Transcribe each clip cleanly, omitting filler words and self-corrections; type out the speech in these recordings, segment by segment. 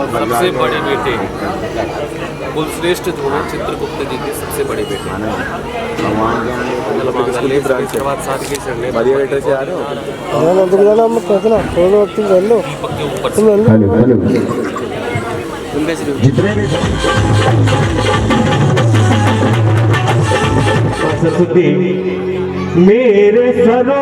सबसे बड़े बेटे कुलश्रेष्ठ जो है चित्रगुप्त जी के सबसे बड़े बेटे भगवान के यहाँ बढ़िया बेटे से आ रहे हो जितने भी सरस्वती मेरे सरो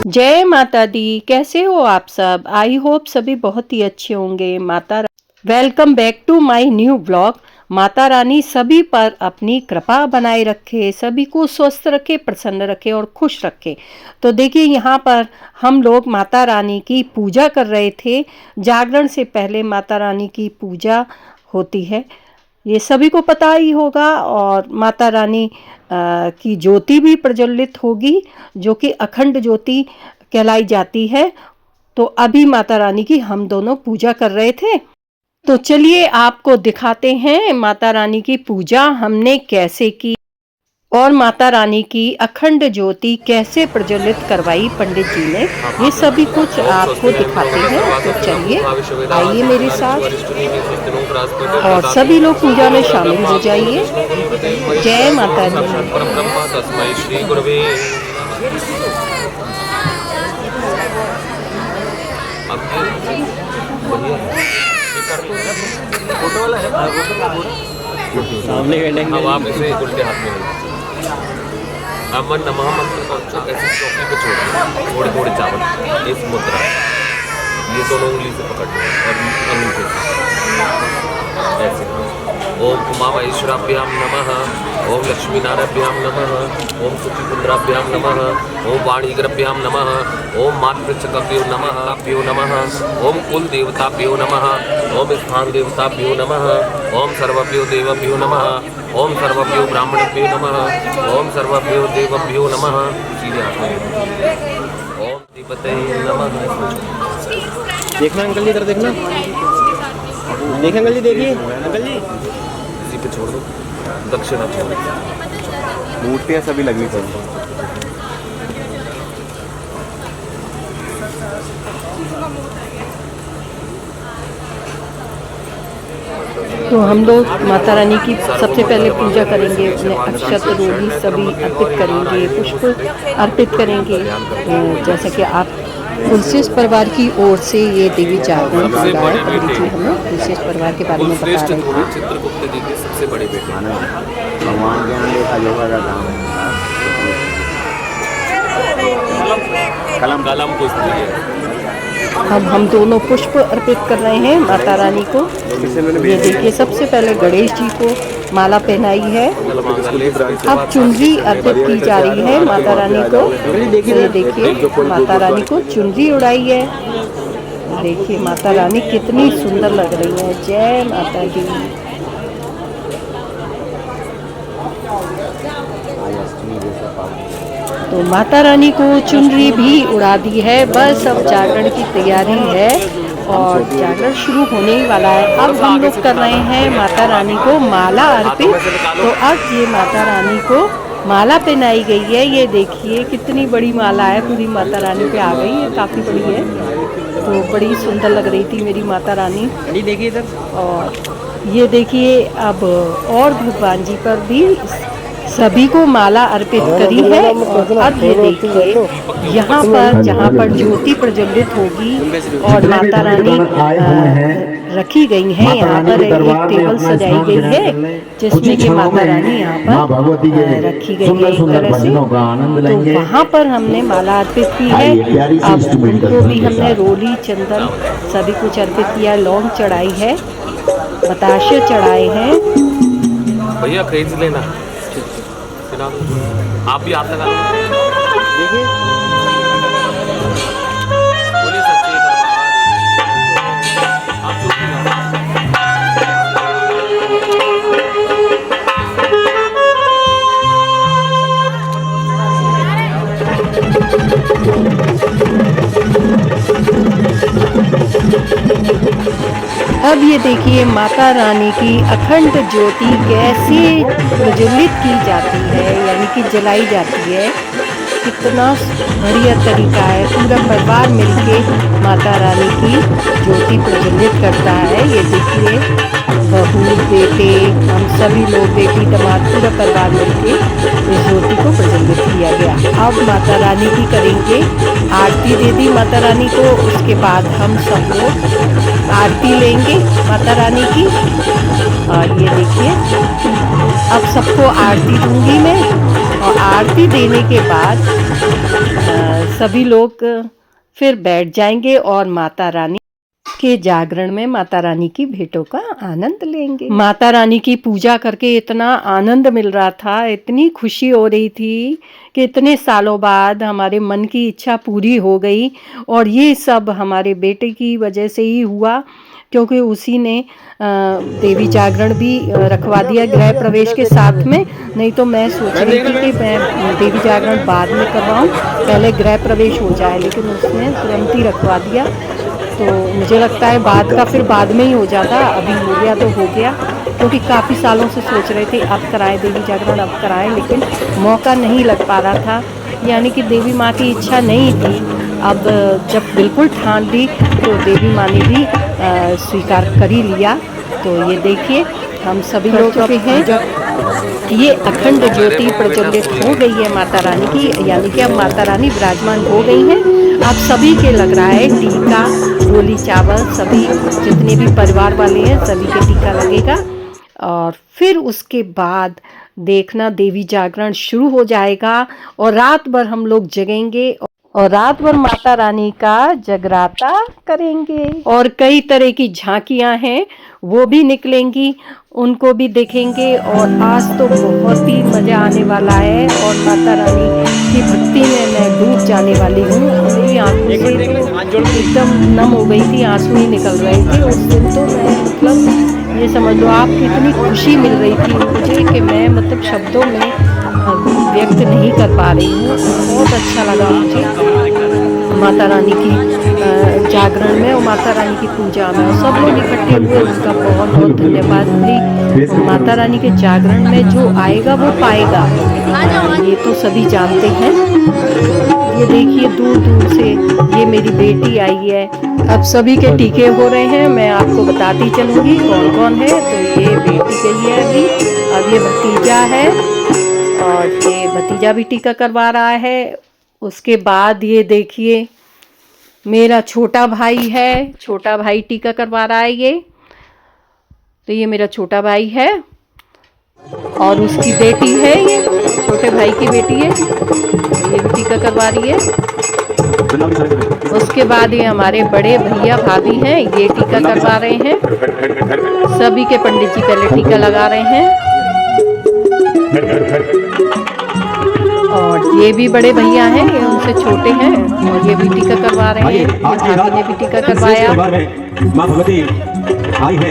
जय माता दी। कैसे हो आप सब? आई होप सभी बहुत ही अच्छे होंगे। Welcome back to my new blog. Mata Rani सभी पर अपनी कृपा बनाए रखे, सभी को स्वस्थ रखे, प्रसन्न रखे और खुश रखे। तो देखिए यहाँ पर हम लोग माता रानी की पूजा कर रहे थे। जागरण से पहले माता रानी की पूजा होती है, ये सभी को पता ही होगा। और माता रानी की ज्योति भी प्रज्वलित होगी, जो कि अखंड ज्योति कहलाई जाती है। तो अभी माता रानी की हम दोनों पूजा कर रहे थे। तो चलिए आपको दिखाते हैं माता रानी की पूजा हमने कैसे की और माता रानी की अखंड ज्योति कैसे प्रज्वलित करवाई पंडित जी ने। ये सभी कुछ आपको दिखाते हैं। तो चलिए आइए मेरे साथ और सभी लोग पूजा में शामिल हो जाइए। जय माता दी। सामने अब आप इसे उल्टे हाथ में अमन नमः मंत्र का ऐसे चौकी पे छोड़ थोड़े थोड़े चावल इस मुद्रा ये दोनों उंगली से पकड़ना और अंगूठे से ऐसे। ओम उमा महेश्वराभ्याम नमः, ओम लक्ष्मी नारायणाभ्याम नमः, ओम सुखीपुंद्राभ्याम नमः, ओम वाणीग्रभ्याम नमः, ओम मातृचकभ्यो नमः, ओम कुल देवताभ्यो नमः, ओम स्थान देवताभ्यो नमः, ओम सर्वभ्यो देवभ्यो नमः, ओम सर्वभ्यो ब्राह्मणभ्यो नमः, ओम सर्वभ्यो देवभ्यो नमः। ओम देवते नमः। देखना अंकल जी, इधर देखना। देखिए अंकल जी, देखिए अंकल जी, इसी पे छोड़ दो। दक्षिणा छोड़ दो। मूर्तियाँ सभी लगी थी। तो हम लोग माता रानी की सबसे पहले पूजा करेंगे। अपने अक्षत रोली सभी अर्पित करेंगे, पुष्प अर्पित करेंगे। जैसा कि आप कुलश्रेष्ठ परिवार की ओर से ये देवी जागरण पंडित जी हमें कुलश्रेष्ठ परिवार के बारे में बता रहे थे। चित्रगुप्त जी के सबसे बड़े बेटे भगवान के यहाँ देखा योगा का काम है। कलम को इसलिए अब हम दोनों पुष्प अर्पित कर रहे हैं माता रानी को। ये देखिए सबसे पहले गणेश जी को माला पहनाई है। अब चुनरी अर्पित की जा रही है माता रानी को। ये देखिए माता रानी को चुनरी उड़ाई है। देखिए माता रानी कितनी सुंदर लग रही है। जय माता दी। तो माता रानी को चुनरी भी उड़ा दी है। बस अब जागरण की तैयारी है और जागरण शुरू होने ही वाला है। अब हम लोग कर रहे हैं माता रानी को माला अर्पित। तो अब ये माता रानी को माला पहनाई गई है। ये देखिए कितनी बड़ी माला है, पूरी माता रानी पे आ गई है, काफ़ी बड़ी है। तो बड़ी सुंदर लग रही थी मेरी माता रानी। देखिए इधर। और ये देखिए अब और भगवान जी पर भी सभी को माला अर्पित करी है। और अब ये देखिए यहाँ पर जहाँ पर ज्योति प्रज्वलित होगी और माता रानी रखी गई है। यहाँ पर एक टेबल सजाई गई है जिसमें कि माता रानी यहाँ पर रखी गई है एक तरह से। तो वहाँ पर हमने माला अर्पित की है। अब उनको भी हमने रोली चंदन सभी कुछ अर्पित किया। लौंग चढ़ाई है, बताशे चढ़ाए हैं। भैया खरीद लेना। आप भी हाथ लगा देखिए। अब ये देखिए माता रानी की अखंड ज्योति कैसे प्रज्वलित की जाती है, यानी कि जलाई जाती है। कितना बढ़िया तरीका है, पूरा परिवार मिलके माता रानी की ज्योति प्रज्वलित करता है। ये देखिए बहू बेटे, हम सभी लोग, बेटी दामाद, पूरा परिवार मिलके इस ज्योति को प्रज्वलित किया गया। अब माता रानी की करेंगे आरती, दे दी माता रानी को। उसके बाद हम सब लोग आरती लेंगे माता रानी की। और ये देखिए अब सबको आरती दूंगी मैं, और आरती देने के बाद सभी लोग फिर बैठ जाएंगे और माता रानी के जागरण में माता रानी की भेंटों का आनंद लेंगे। माता रानी की पूजा करके इतना आनंद मिल रहा था, इतनी खुशी हो रही थी कि इतने सालों बाद हमारे मन की इच्छा पूरी हो गई। और ये सब हमारे बेटे की वजह से ही हुआ, क्योंकि उसी ने देवी जागरण भी रखवा दिया गृह प्रवेश के साथ में। नहीं तो मैं सोच रही थी कि मैं देवी जागरण बाद में करवाऊँ, पहले गृह प्रवेश हो जाए, लेकिन उसने तुरंत ही रखवा दिया। तो मुझे लगता है बाद का फिर बाद में ही हो जाता, अभी हो गया तो हो गया, क्योंकि काफ़ी सालों से सोच रहे थे अब कराएं देवी जागरण, अब कराएं, लेकिन मौका नहीं लग पा रहा था, यानी कि देवी माँ की इच्छा नहीं थी। अब जब बिल्कुल ठान ली तो देवी माँ ने भी स्वीकार कर ही लिया। तो ये देखिए हम सभी लोग अब हैं, ये अखंड ज्योति प्रज्वलित हो गई है माता रानी की, यानी कि अब माता रानी विराजमान हो गई हैं। अब सभी के लग रहा है टीका, गोली चावल, सभी जितने भी परिवार वाले हैं सभी के टीका लगेगा। और फिर उसके बाद देखना देवी जागरण शुरू हो जाएगा और रात भर हम लोग जगेंगे और रात भर माता रानी का जगराता करेंगे। और कई तरह की झांकियां हैं वो भी निकलेंगी, उनको भी देखेंगे। और आज तो बहुत ही मज़ा आने वाला है और माता रानी की भक्ति में मैं डूब जाने वाली हूँ। मेरी आंखों से एकदम नम हो गई थी, आंसू ही निकल रहे थे उस दिन। तो मैं मतलब ये समझ लो आप, इतनी खुशी मिल रही थी मुझे कि मैं मतलब शब्दों में व्यक्त नहीं कर पा रही हूँ। बहुत अच्छा लगा मुझे माता रानी की जागरण में और माता रानी की पूजा में, और सब लोग इकट्ठे हुए, उनका बहुत बहुत धन्यवाद भाई। माता रानी के जागरण में जो आएगा वो पाएगा, ये तो सभी जानते हैं। ये देखिए दूर दूर से ये मेरी बेटी आई है। अब सभी के टीके हो रहे हैं, मैं आपको बताती चलूँगी कौन कौन है। तो ये बेटी गई है अभी, अब ये भतीजा है और ये भतीजा भी टीका करवा रहा है। उसके बाद ये देखिए मेरा छोटा भाई है, छोटा भाई टीका करवा रहा है ये। तो ये मेरा छोटा भाई है और उसकी बेटी है, ये छोटे भाई की बेटी है, ये भी टीका करवा रही है। उसके बाद ये हमारे बड़े भैया भाभी हैं, ये टीका करवा रहे हैं। सभी के पंडित जी पहले टीका लगा रहे हैं। और ये भी बड़े भैया हैं, ये उनसे छोटे हैं और ये भी टीका करवा रहे हैं। भाभी ने भी टीका करवाया।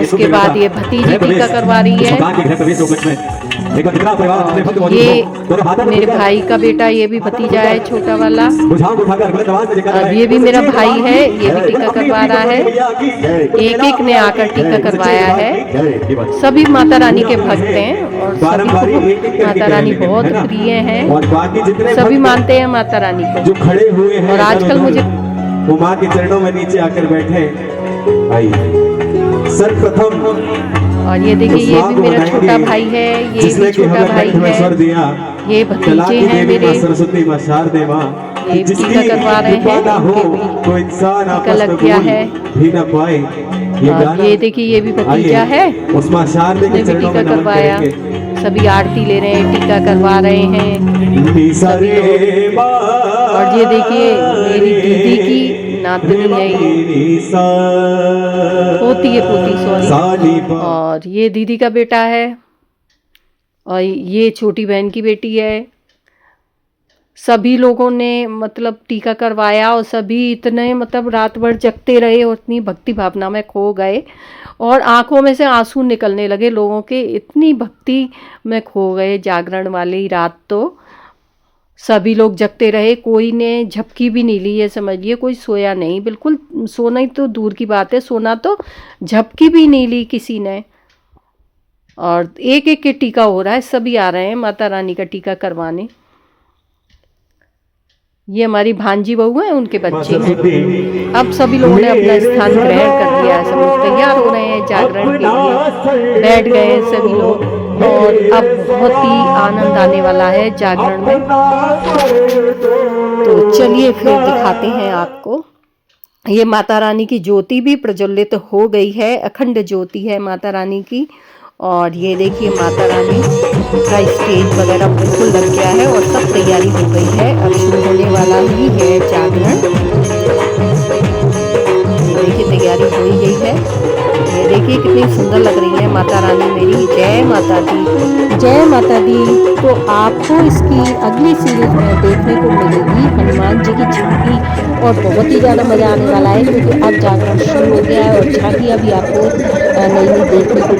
उसके बाद ये भतीजी टीका करवा रही है। ये मेरे भाई का बेटा, ये भी भतीजा है छोटा वाला। अब ये भी मेरा भाई है, ये भी टीका करवा रहा है। एक एक ने आकर टीका करवाया है। सभी माता रानी के भक्त हैं और सभी को माता रानी बहुत प्रिय हैं, सभी मानते हैं माता रानी को। जो खड़े हुए हैं और आजकल मुझे वो माँ के चरणों में नीचे आकर बैठे। आइए सर्वप्रथम, और ये देखिए ये भी मेरा छोटा भाई है, ये भी छोटा भाई है। ये भतीजे हैं मेरे, सरस्वती माँ शारदे माँ, ये टीका करवा रहे हैं, तो इंसान टीका लग गया है। भी न पाए। और ये देखिए ये भी भतीजा है, उस माँ शारदे के उसने भी चरणों टीका में करवाया। सभी आरती ले रहे हैं, टीका करवा रहे हैं सभी लोग। और ये देखिए मेरी दीदी की नातनी है, ये पोती है, पोती सॉरी। और ये दीदी का बेटा है और ये छोटी बहन की बेटी है। सभी लोगों ने मतलब टीका करवाया और सभी इतने मतलब रात भर जगते रहे और इतनी भक्ति भावना में खो गए और आंखों में से आंसू निकलने लगे लोगों के, इतनी भक्ति में खो गए जागरण वाली रात। तो सभी लोग जगते रहे, कोई ने झपकी भी नहीं ली, ये समझिए कोई सोया नहीं, बिल्कुल सोना ही तो दूर की बात है, सोना तो झपकी भी नहीं ली किसी ने। और एक एक के टीका हो रहा है, सभी आ रहे हैं माता रानी का टीका करवाने। ये हमारी भांजी बहू है, उनके बच्चे हैं। अब सभी लोगों ने अपना स्थान ग्रहण कर लिया है, सब लोग तैयार हो रहे हैं जागरण के लिए, बैठ गए हैं सभी लोग। और अब बहुत ही आनंद आने वाला है जागरण में, तो चलिए फिर दिखाते हैं आपको। ये माता रानी की ज्योति भी प्रज्वलित हो गई है, अखंड ज्योति है माता रानी की। और ये देखिए माता रानी का स्टेज वगैरह बिल्कुल लग गया है और सब तैयारी हो गई है, अब शुरू होने वाला ही है जागरण। देखिए तैयारी हो ही गई है, ये देखिए कितनी सुंदर लग रही है माता रानी मेरी। जय माता दी, जय माता दी। तो आपको इसकी अगली सीरीज में देखने को मिलेगी हनुमान जी की झांकी, और बहुत ही ज़्यादा मज़ा आने वाला है क्योंकि अब जागरण शुरू हो गया है और झांकियाँ भी आपको नई नई देखने को